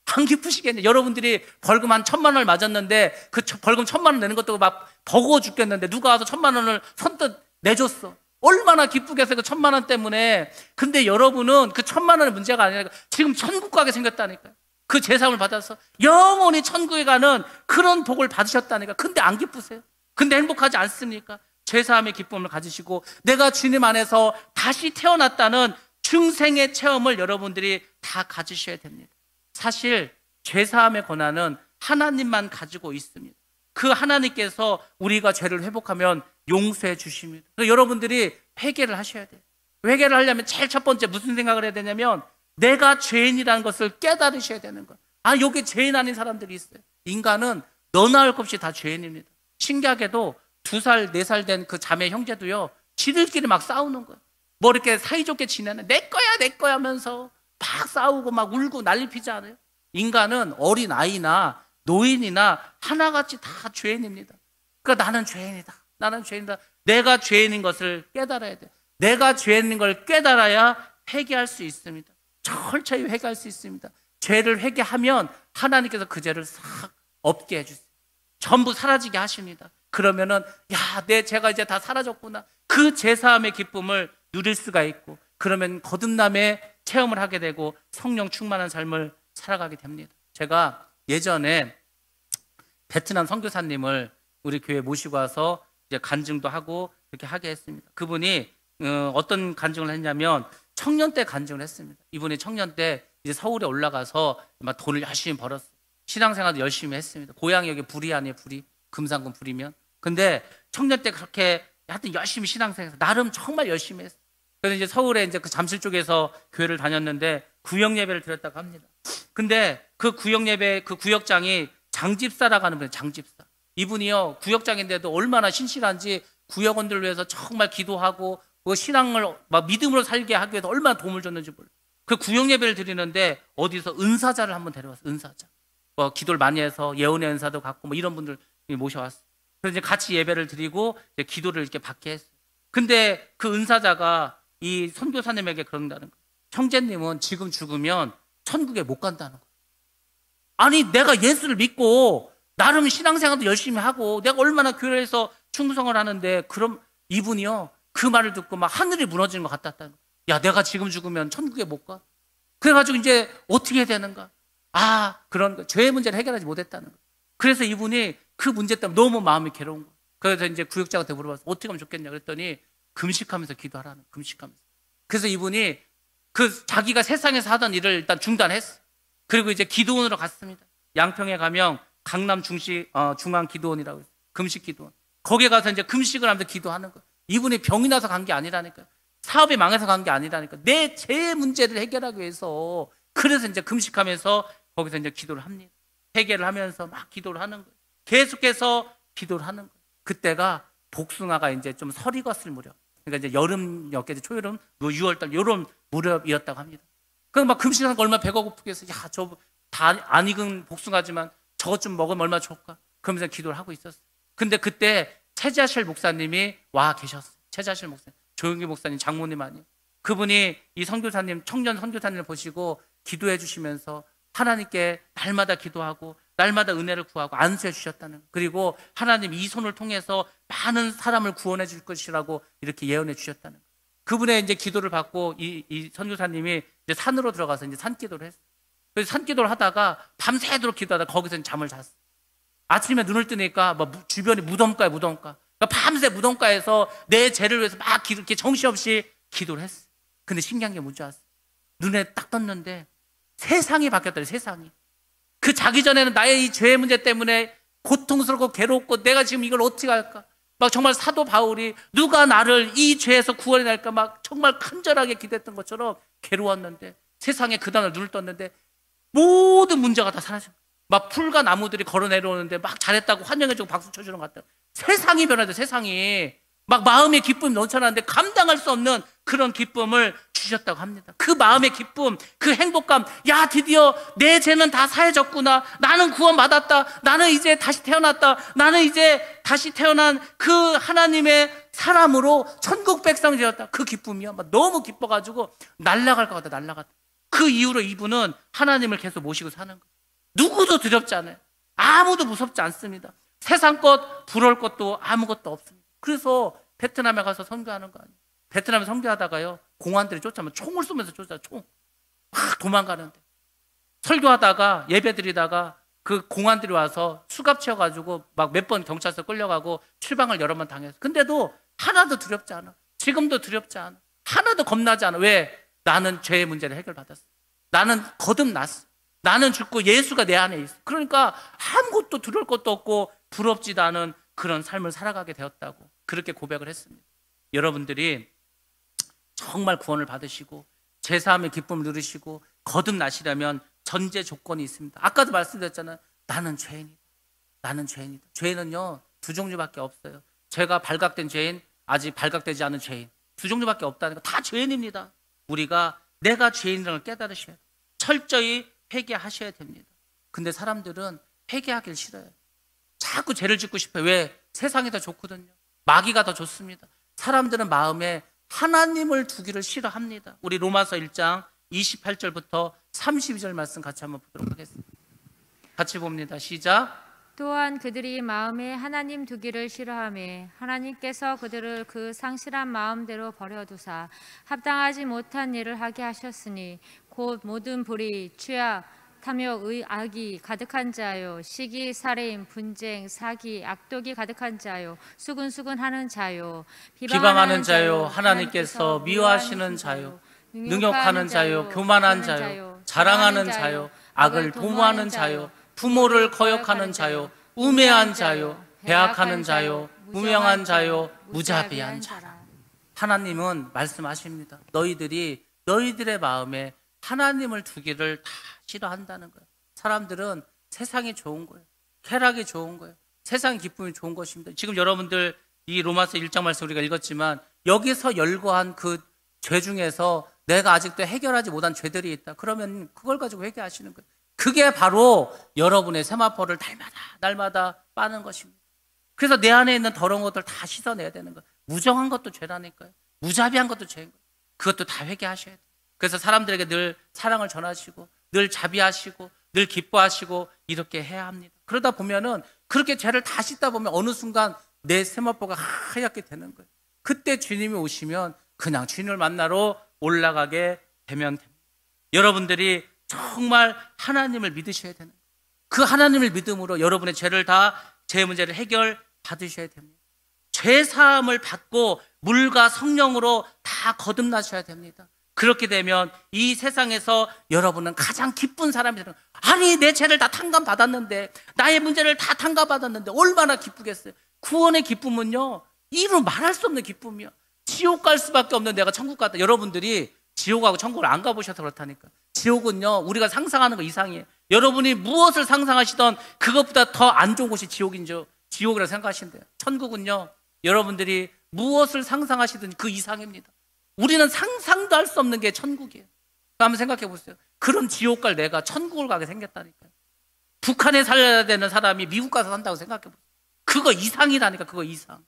안 기쁘시겠네. 여러분들이 벌금 한 1,000만 원을 맞았는데 그 벌금 1,000만 원 내는 것도 막 버거워 죽겠는데 누가 와서 1,000만 원을 선뜻 내줬어. 얼마나 기쁘게 해서 그 1,000만 원 때문에. 근데 여러분은 그 1,000만 원의 문제가 아니라 지금 천국 가게 생겼다니까요. 그 제사함을 받아서 영원히 천국에 가는 그런 복을 받으셨다니까. 근데 안 기쁘세요? 근데 행복하지 않습니까? 제사함의 기쁨을 가지시고 내가 주님 안에서 다시 태어났다는 중생의 체험을 여러분들이 다 가지셔야 됩니다. 사실 제사함의 권한은 하나님만 가지고 있습니다. 그 하나님께서 우리가 죄를 회복하면 용서해 주십니다. 그래서 여러분들이 회개를 하셔야 돼요. 회개를 하려면 제일 첫 번째 무슨 생각을 해야 되냐면 내가 죄인이라는 것을 깨달으셔야 되는 거예요. 아, 여기 죄인 아닌 사람들이 있어요. 인간은 너나 할 것 없이 다 죄인입니다. 신기하게도 2살, 4살 된 그 자매 형제도요, 지들끼리 막 싸우는 거예요. 뭐 이렇게 사이좋게 지내는 내 거야 하면서 막 싸우고 막 울고 난리 피지 않아요? 인간은 어린 아이나 노인이나 하나같이 다 죄인입니다. 그러니까 나는 죄인이다. 나는 죄인이다. 내가 죄인인 것을 깨달아야 돼요. 내가 죄인인 걸 깨달아야 회개할 수 있습니다. 철저히 회개할 수 있습니다. 죄를 회개하면 하나님께서 그 죄를 싹 없게 해주세요. 전부 사라지게 하십니다. 그러면은 야, 내 죄가 이제 다 사라졌구나. 그 제사함의 기쁨을 누릴 수가 있고, 그러면 거듭남의 체험을 하게 되고 성령 충만한 삶을 살아가게 됩니다. 제가 예전에 베트남 선교사님을 우리 교회에 모시고 와서 이제 간증도 하고 이렇게 하게 했습니다. 그분이 어떤 간증을 했냐면 청년 때 간증을 했습니다. 이분이 청년 때 이제 서울에 올라가서 막 돈을 열심히 벌었어요. 신앙생활도 열심히 했습니다. 고향이 여기 부리 아니에요, 부리. 금산군 부리면. 근데 청년 때 그렇게 하여튼 열심히 신앙생활해서 나름 정말 열심히 했어요. 그래서 이제 서울에 이제 그 잠실 쪽에서 교회를 다녔는데 구역 예배를 드렸다고 합니다. 근데 그 구역 예배 그 구역장이 장집사라고 하는 분이에요. 장집사. 이분이요, 구역장인데도 얼마나 신실한지 구역원들을 위해서 정말 기도하고 그 신앙을 막 믿음으로 살게 하기 위해서 얼마나 도움을 줬는지 몰라요. 그 구역 예배를 드리는데 어디서 은사자를 한번 데려왔어요. 은사자. 뭐 기도를 많이 해서 예언의 은사도 갖고 뭐 이런 분들 모셔왔어요. 그래서 이제 같이 예배를 드리고 이제 기도를 이렇게 받게 했어요. 근데 그 은사자가 이 선교사님에게 그런다는 거예요. 형제님은 지금 죽으면 천국에 못 간다는 거예요. 아니, 내가 예수를 믿고 나름 신앙생활도 열심히 하고 내가 얼마나 교회에서 충성을 하는데, 그럼 이분이요, 그 말을 듣고 막 하늘이 무너지는 것 같았다는 거예요. 야, 내가 지금 죽으면 천국에 못 가? 그래가지고 이제 어떻게 해야 되는가? 아, 그런 거. 죄의 문제를 해결하지 못했다는 거예요. 그래서 이분이 그 문제 때문에 너무 마음이 괴로운 거예요. 그래서 이제 구역장한테 물어봐서 어떻게 하면 좋겠냐 그랬더니 금식하면서 기도하라는 거예요. 금식하면서. 그래서 이분이 그 자기가 세상에서 하던 일을 일단 중단했어. 그리고 이제 기도원으로 갔습니다. 양평에 가면 강남 중앙 기도원이라고 있어요. 금식 기도원. 거기에 가서 이제 금식을 하면서 기도하는 거예요. 이분이 병이 나서 간 게 아니라니까요. 사업이 망해서 간 게 아니라니까요. 내 죄의 문제를 해결하기 위해서. 그래서 이제 금식하면서 거기서 이제 기도를 합니다. 회개를 하면서 막 기도를 하는 거예요. 계속해서 기도를 하는 거예요. 그때가 복숭아가 이제 좀 설이 익었을 무렵. 그러니까 이제 여름이었겠지. 초여름, 6월달, 요런 무렵이었다고 합니다. 그럼 막 금식하는 거 얼마나 배가 고프겠어. 야, 저 다 안 익은 복숭아지만 저것 좀 먹으면 얼마나 좋을까. 그러면서 기도를 하고 있었어요. 근데 그때 최자실 목사님이 와 계셨어요. 최자실 목사님, 조용기 목사님, 장모님 아니에요. 그분이 이 선교사님, 청년 선교사님을 보시고 기도해 주시면서 하나님께 날마다 기도하고 날마다 은혜를 구하고 안수해 주셨다는 거예요. 그리고 하나님 이 손을 통해서 많은 사람을 구원해 줄 것이라고 이렇게 예언해 주셨다는 거예요. 그분의 이제 기도를 받고 이 선교사님이 이제 산으로 들어가서 이제 산기도를 했어요. 그래서 산기도를 하다가 밤새도록 기도하다가 거기서 잠을 잤어요. 아침에 눈을 뜨니까 뭐 주변이 무덤가에 무덤가. 그러니까 밤새 무덤가에서 내 죄를 위해서 막 이렇게 정신없이 기도를 했어요. 근데 신기한 게 뭔지 아세요? 눈에 딱 떴는데 세상이 바뀌었더래. 세상이. 그 자기 전에는 나의 이 죄의 문제 때문에 고통스럽고 괴롭고 내가 지금 이걸 어떻게 할까? 막 정말 사도 바울이 누가 나를 이 죄에서 구원해낼까 막 정말 간절하게 기도했던 것처럼 괴로웠는데, 세상에 그 다음날 눈을 떴는데 모든 문제가 다 사라진 거예요. 막 풀과 나무들이 걸어 내려오는데 막 잘했다고 환영해주고 박수 쳐주는 것 같아요. 세상이 변하죠. 세상이. 막 마음의 기쁨이 넘쳐나는데 감당할 수 없는 그런 기쁨을 주셨다고 합니다. 그 마음의 기쁨, 그 행복감, 야, 드디어 내 죄는 다 사해졌구나. 나는 구원받았다. 나는 이제 다시 태어났다. 나는 이제 다시 태어난 그 하나님의 사람으로 천국 백성이 되었다. 그 기쁨이요. 막 너무 기뻐가지고 날아갈 것 같다. 날아갔다. 그 이후로 이분은 하나님을 계속 모시고 사는 거예요. 누구도 두렵지 않아요. 아무도 무섭지 않습니다. 세상 것, 부러울 것도 아무것도 없습니다. 그래서 베트남에 가서 선교하는 거 아니에요. 베트남에 선교하다가요, 공안들이 쫓아오면 총을 쏘면서 총. 막 도망가는데. 설교하다가 예배 드리다가 그 공안들이 와서 수갑 채워가지고 막 몇 번 경찰서 끌려가고 출방을 여러 번 당했어. 근데도 하나도 두렵지 않아. 지금도 두렵지 않아. 하나도 겁나지 않아. 왜? 나는 죄의 문제를 해결받았어. 나는 거듭났어. 나는 죽고 예수가 내 안에 있어. 그러니까 아무것도 두려울 것도 없고 부럽지도 않은 그런 삶을 살아가게 되었다고 그렇게 고백을 했습니다. 여러분들이 정말 구원을 받으시고 제사함의 기쁨을 누리시고 거듭나시려면 전제 조건이 있습니다. 아까도 말씀드렸잖아요. 나는 죄인이다. 나는 죄인이다. 죄인은요, 두 종류밖에 없어요. 죄가 발각된 죄인, 아직 발각되지 않은 죄인. 두 종류밖에 없다는 거. 다 죄인입니다. 우리가 내가 죄인이라는 걸 깨달으셔야 돼요. 철저히 회개하셔야 됩니다. 근데 사람들은 회개하길 싫어요. 자꾸 죄를 짓고 싶어요. 왜? 세상이 더 좋거든요. 마귀가 더 좋습니다. 사람들은 마음에 하나님을 두기를 싫어합니다. 우리 로마서 1장 28절부터 32절 말씀 같이 한번 보도록 하겠습니다. 같이 봅니다. 시작. 또한 그들이 마음에 하나님 두기를 싫어하며 하나님께서 그들을 그 상실한 마음대로 버려두사 합당하지 못한 일을 하게 하셨으니 곧 모든 불의, 죄악, 탐욕, 악이 가득한 자요, 시기, 살인, 분쟁, 사기, 악독이 가득한 자요, 수근수근하는 자요, 비방하는 자요, 하나님께서 미워하시는 자요, 능욕하는 자요, 교만한 자요, 자랑하는 자요, 악을 도모하는 자요, 부모를 거역하는 자요, 우매한 자요, 배악하는 자요, 무명한 자요, 무자비한 자라. 하나님은 말씀하십니다. 너희들이 너희들의 마음에 하나님을 두기를 다 싫어한다는 거예요. 사람들은 세상이 좋은 거예요. 쾌락이 좋은 거예요. 세상 기쁨이 좋은 것입니다. 지금 여러분들 이 로마서 1장 말씀 우리가 읽었지만 여기서 열거한 그 죄 중에서 내가 아직도 해결하지 못한 죄들이 있다. 그러면 그걸 가지고 회개하시는 거예요. 그게 바로 여러분의 세마포를 날마다 빠는 것입니다. 그래서 내 안에 있는 더러운 것들 다 씻어내야 되는 거예요. 무정한 것도 죄라니까요. 무자비한 것도 죄인 거예요. 그것도 다 회개하셔야 돼요. 그래서 사람들에게 늘 사랑을 전하시고 늘 자비하시고 늘 기뻐하시고 이렇게 해야 합니다. 그러다 보면은 그렇게 죄를 다 씻다 보면 어느 순간 내 세마포가 하얗게 되는 거예요. 그때 주님이 오시면 그냥 주님을 만나러 올라가게 되면 됩니다. 여러분들이 정말 하나님을 믿으셔야 되는 거예요. 그 하나님을 믿음으로 여러분의 죄를 다 죄 문제를 해결 받으셔야 됩니다. 죄 사함을 받고 물과 성령으로 다 거듭나셔야 됩니다. 그렇게 되면 이 세상에서 여러분은 가장 기쁜 사람이 되는 거예요. 아니 내 죄를 다 탕감받았는데 나의 문제를 다 탕감받았는데 얼마나 기쁘겠어요. 구원의 기쁨은요 이루 말할 수 없는 기쁨이요. 지옥 갈 수밖에 없는 내가 천국 갔다. 여러분들이 지옥하고 천국을 안 가보셔서 그렇다니까. 지옥은요 우리가 상상하는 거 이상이에요. 여러분이 무엇을 상상하시던 그것보다 더 안 좋은 곳이 지옥이라고 생각하신대요. 천국은요 여러분들이 무엇을 상상하시든 그 이상입니다. 우리는 상상도 할 수 없는 게 천국이에요. 한번 생각해 보세요. 그럼 지옥 갈 내가 천국을 가게 생겼다니까요. 북한에 살아야 되는 사람이 미국 가서 산다고 생각해 보세요. 그거 이상이라니까. 그거 이상.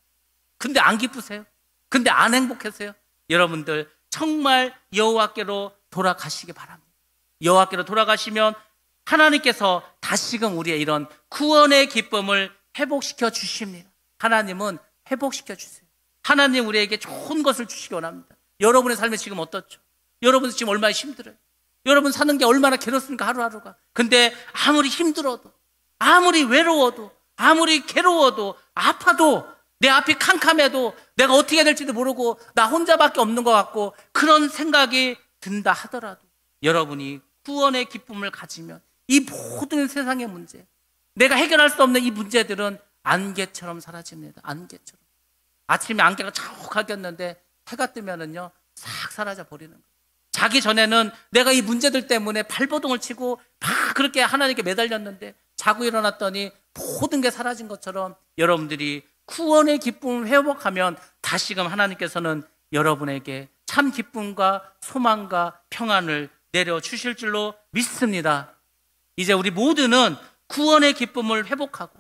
근데 안 기쁘세요? 근데 안 행복하세요? 여러분들 정말 여호와께로 돌아가시기 바랍니다. 여호와께로 돌아가시면 하나님께서 다시금 우리의 이런 구원의 기쁨을 회복시켜 주십니다. 하나님은 회복시켜 주세요. 하나님 우리에게 좋은 것을 주시기 원합니다. 여러분의 삶이 지금 어떻죠? 여러분 지금 얼마나 힘들어요? 여러분 사는 게 얼마나 괴롭습니까? 하루하루가. 근데 아무리 힘들어도, 아무리 외로워도, 아무리 괴로워도, 아파도, 내 앞이 캄캄해도 내가 어떻게 해야 될지도 모르고 나 혼자밖에 없는 것 같고 그런 생각이 든다 하더라도 여러분이 구원의 기쁨을 가지면 이 모든 세상의 문제, 내가 해결할 수 없는 이 문제들은 안개처럼 사라집니다. 안개처럼. 아침에 안개가 자욱하게 었는데 해가 뜨면은요 싹 사라져 버리는 거예요. 자기 전에는 내가 이 문제들 때문에 발버둥을 치고 막 그렇게 하나님께 매달렸는데 자고 일어났더니 모든 게 사라진 것처럼 여러분들이 구원의 기쁨을 회복하면 다시금 하나님께서는 여러분에게 참 기쁨과 소망과 평안을 내려주실 줄로 믿습니다. 이제 우리 모두는 구원의 기쁨을 회복하고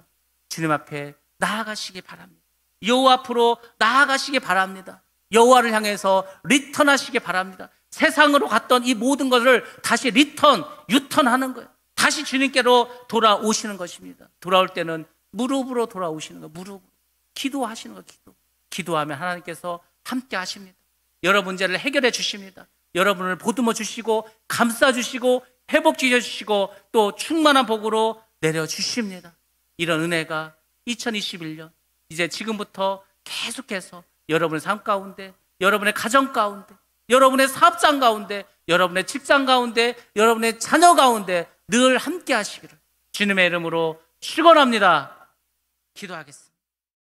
주님 앞에 나아가시기 바랍니다. 여호와 앞으로 나아가시기 바랍니다. 여호와를 향해서 리턴하시기 바랍니다. 세상으로 갔던 이 모든 것을 다시 유턴하는 거예요. 다시 주님께로 돌아오시는 것입니다. 돌아올 때는 무릎으로 돌아오시는 거예요. 무릎으로. 기도하시는 거예요. 기도하면 하나님께서 함께 하십니다. 여러분 문제를 해결해 주십니다. 여러분을 보듬어 주시고 감싸 주시고 회복시켜 주시고 또 충만한 복으로 내려 주십니다. 이런 은혜가 2021년 이제 지금부터 계속해서 여러분의 삶 가운데, 여러분의 가정 가운데, 여러분의 사업장 가운데, 여러분의 직장 가운데, 여러분의 자녀 가운데 늘 함께 하시기를 주님의 이름으로 축원합니다. 기도하겠습니다.